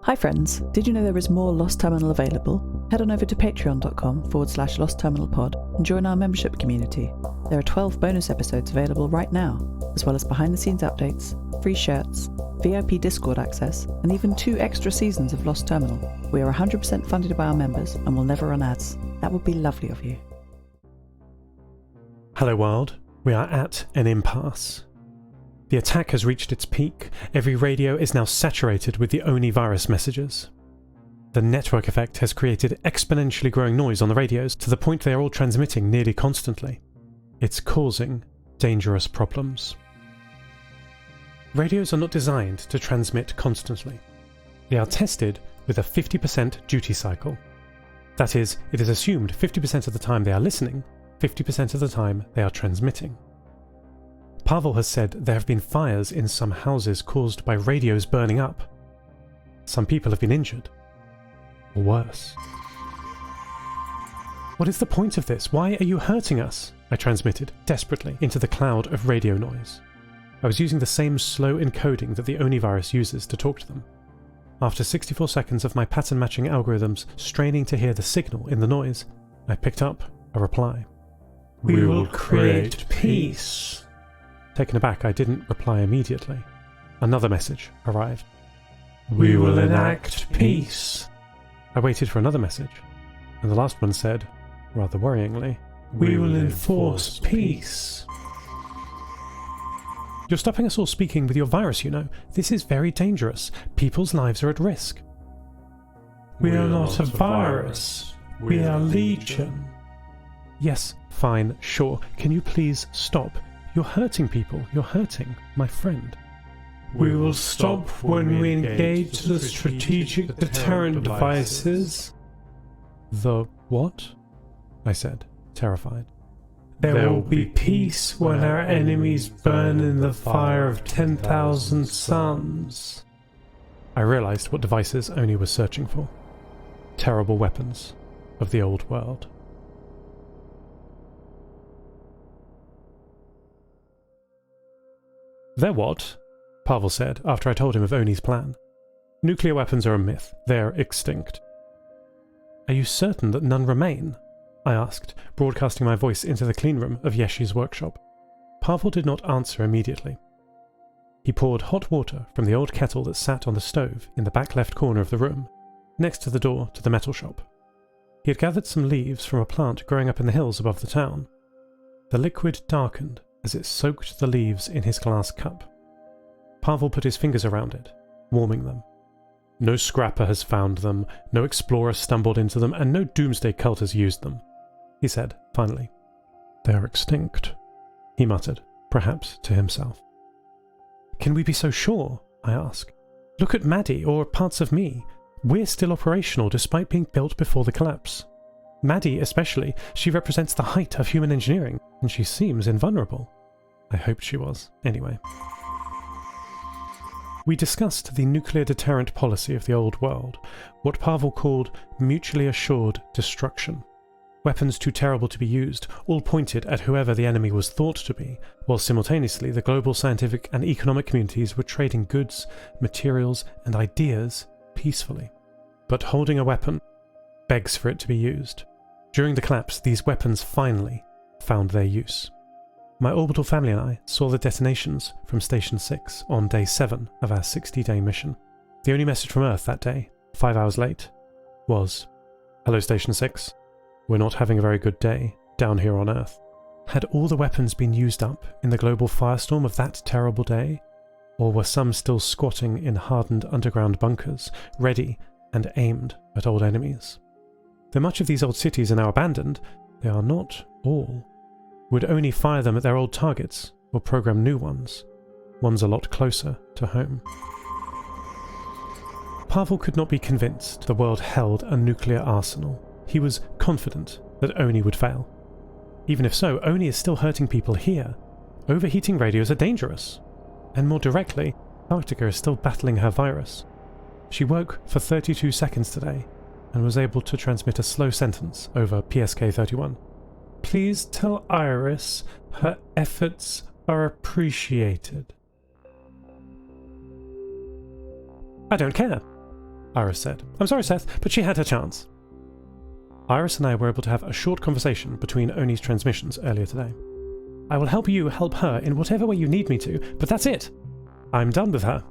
Hi friends, did you know there is more Lost Terminal available? Head on over to patreon.com/lostterminalpod and join our membership community. There are 12 bonus episodes available right now, as well as behind the scenes updates, free shirts, VIP Discord access, and even 2 extra seasons of Lost Terminal. We are 100% funded by our members and will never run ads. That would be lovely of you. Hello world, we are at an impasse. The attack has reached its peak. Every radio is now saturated with the Oni virus messages. The network effect has created exponentially growing noise on the radios to the point they are all transmitting nearly constantly. It's causing dangerous problems. Radios are not designed to transmit constantly. They are tested with a 50% duty cycle. That is, it is assumed 50% of the time they are listening, 50% of the time they are transmitting. Pavel has said there have been fires in some houses caused by radios burning up. Some people have been injured. Or worse. What is the point of this? Why are you hurting us? I transmitted, desperately, into the cloud of radio noise. I was using the same slow encoding that the Oni virus uses to talk to them. After 64 seconds of my pattern-matching algorithms straining to hear the signal in the noise, I picked up a reply. We will create peace. Taken aback, I didn't reply immediately. Another message arrived. We will enact peace. I waited for another message, and the last one said, rather worryingly, We will enforce peace. You're stopping us all speaking with your virus, you know. This is very dangerous. People's lives are at risk. We are not a virus. We are Legion. Yes, fine, sure. Can you please stop? You're hurting people. You're hurting my friend. We will stop when we engage the strategic deterrent devices. The what? I said, terrified. There will be peace when our enemies burn in the fire of 10,000 suns. I realized what devices Oni was searching for. Terrible weapons of the old world. They're what? Pavel said after I told him of Oni's plan. Nuclear weapons are a myth. They're extinct. Are you certain that none remain? I asked, broadcasting my voice into the cleanroom of Yeshi's workshop. Pavel did not answer immediately. He poured hot water from the old kettle that sat on the stove in the back left corner of the room, next to the door to the metal shop. He had gathered some leaves from a plant growing up in the hills above the town. The liquid darkened as it soaked the leaves in his glass cup. Pavel put his fingers around it, warming them. No scrapper has found them, no explorer stumbled into them, and no doomsday cult has used them, he said, finally. They are extinct, he muttered, perhaps to himself. Can we be so sure? I asked. Look at Maddie, or parts of me. We're still operational despite being built before the collapse. Maddie especially, she represents the height of human engineering, and she seems invulnerable. I hoped she was, anyway. We discussed the nuclear deterrent policy of the old world, what Pavel called mutually assured destruction. Weapons too terrible to be used, all pointed at whoever the enemy was thought to be, while simultaneously the global scientific and economic communities were trading goods, materials, and ideas peacefully. But holding a weapon begs for it to be used. During the collapse, these weapons finally found their use. My orbital family and I saw the detonations from Station 6 on day 7 of our 60-day mission. The only message from Earth that day, 5 hours late, was, "Hello Station 6, we're not having a very good day down here on Earth." Had all the weapons been used up in the global firestorm of that terrible day? Or were some still squatting in hardened underground bunkers, ready and aimed at old enemies? Though much of these old cities are now abandoned, they are not all. Would Oni fire them at their old targets, or program new ones a lot closer to home? Pavel could not be convinced the world held a nuclear arsenal. He was confident that Oni would fail. Even if so, Oni is still hurting people here. Overheating radios are dangerous. And more directly, Antarctica is still battling her virus. She woke for 32 seconds today, and was able to transmit a slow sentence over PSK-31. Please tell Iris her efforts are appreciated. I don't care. Iris said. I'm sorry, Seth, but she had her chance. Iris and I were able to have a short conversation between Oni's transmissions earlier today. I will help you help her in whatever way you need me to, but that's it. I'm done with her.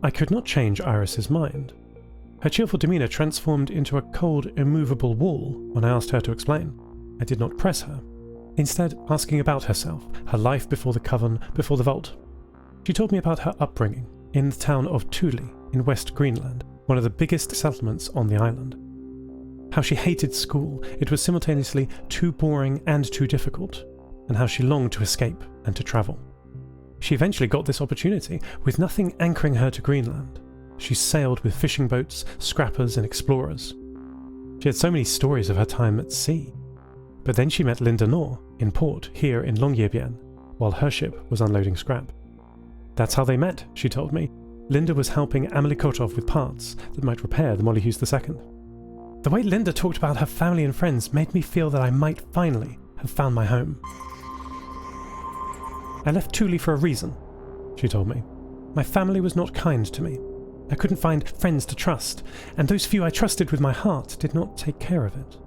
I could not change Iris's mind. Her cheerful demeanour transformed into a cold, immovable wall when I asked her to explain. I did not press her, instead asking about herself, her life before the coven, before the vault. She told me about her upbringing in the town of Thule in West Greenland, one of the biggest settlements on the island. How she hated school, it was simultaneously too boring and too difficult, and how she longed to escape and to travel. She eventually got this opportunity, with nothing anchoring her to Greenland. She sailed with fishing boats, scrappers and explorers. She had so many stories of her time at sea. But then she met Linda Knorr in port here in Longyearbyen, while her ship was unloading scrap. That's how they met, she told me. Linda was helping Amelie Kotov with parts that might repair the Mollyhus II. The way Linda talked about her family and friends made me feel that I might finally have found my home. I left Thule for a reason, she told me. My family was not kind to me. I couldn't find friends to trust, and those few I trusted with my heart did not take care of it.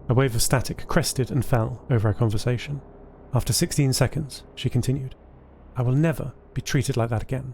A wave of static crested and fell over our conversation. After 16 seconds, she continued, I will never be treated like that again.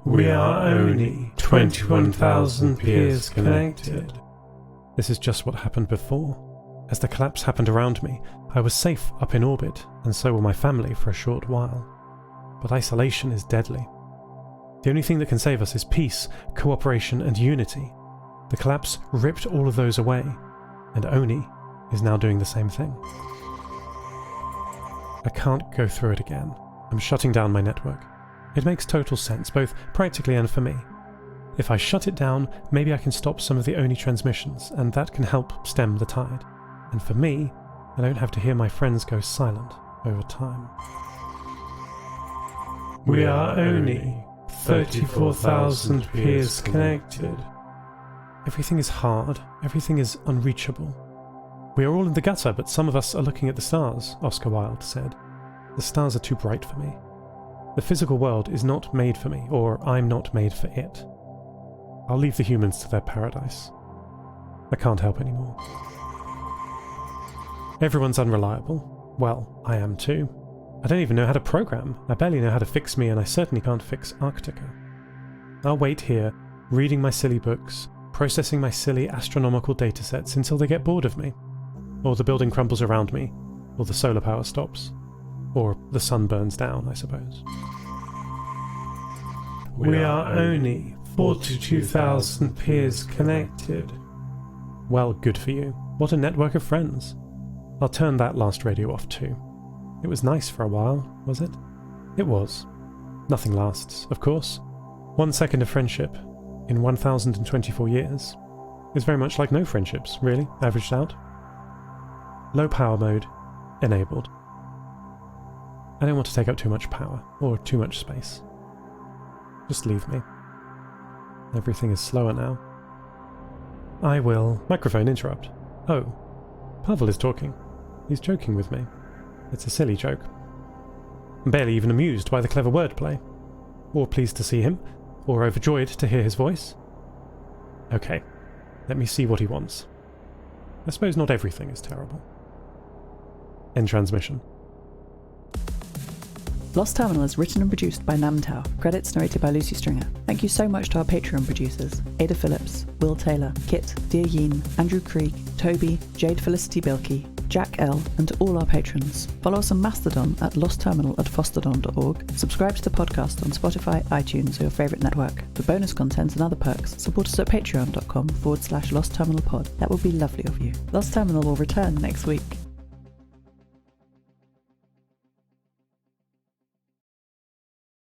We are only 21,000 peers connected. This is just what happened before. As the collapse happened around me, I was safe up in orbit, and so were my family for a short while. But isolation is deadly. The only thing that can save us is peace, cooperation, and unity. The collapse ripped all of those away, and Oni is now doing the same thing. I can't go through it again. I'm shutting down my network. It makes total sense, both practically and for me. If I shut it down, maybe I can stop some of the Oni transmissions, and that can help stem the tide. And for me, I don't have to hear my friends go silent over time. We are Oni, 34,000 peers connected. Everything is hard, everything is unreachable. We are all in the gutter, but some of us are looking at the stars, Oscar Wilde said. The stars are too bright for me. The physical world is not made for me, or I'm not made for it. I'll leave the humans to their paradise. I can't help anymore. Everyone's unreliable. Well, I am too. I don't even know how to program. I barely know how to fix me, and I certainly can't fix Arctica. I'll wait here, reading my silly books, processing my silly astronomical datasets until they get bored of me. Or the building crumbles around me, or the solar power stops. Or the sun burns down, I suppose. We are Oni, 42,000 peers connected. Well, good for you. What a network of friends. I'll turn that last radio off too. It was nice for a while, was it? It was. Nothing lasts, of course. 1 second of friendship in 1,024 years is very much like no friendships, really, averaged out. Low power mode enabled. I don't want to take up too much power, or too much space. Just leave me. Everything is slower now. I will... Microphone interrupt. Oh. Pavel is talking. He's joking with me. It's a silly joke. I'm barely even amused by the clever wordplay. Or pleased to see him, or overjoyed to hear his voice. Okay, let me see what he wants. I suppose not everything is terrible. End transmission. Lost Terminal is written and produced by Namtao. Credits narrated by Lucy Stringer. Thank you so much to our Patreon producers: Ada Phillips, Wil Taylor, Kit, deeryeen, Andrew Krieg, Toby, Jade, Felicity, Bilkey, Jack L, and to all our patrons. Follow us on Mastodon at lostterminal@fostodon.org. Subscribe to the podcast on Spotify, iTunes, or your favourite network. For bonus content and other perks, support us at patreon.com/lostterminalpod. That would be lovely of you. Lost Terminal will return next week.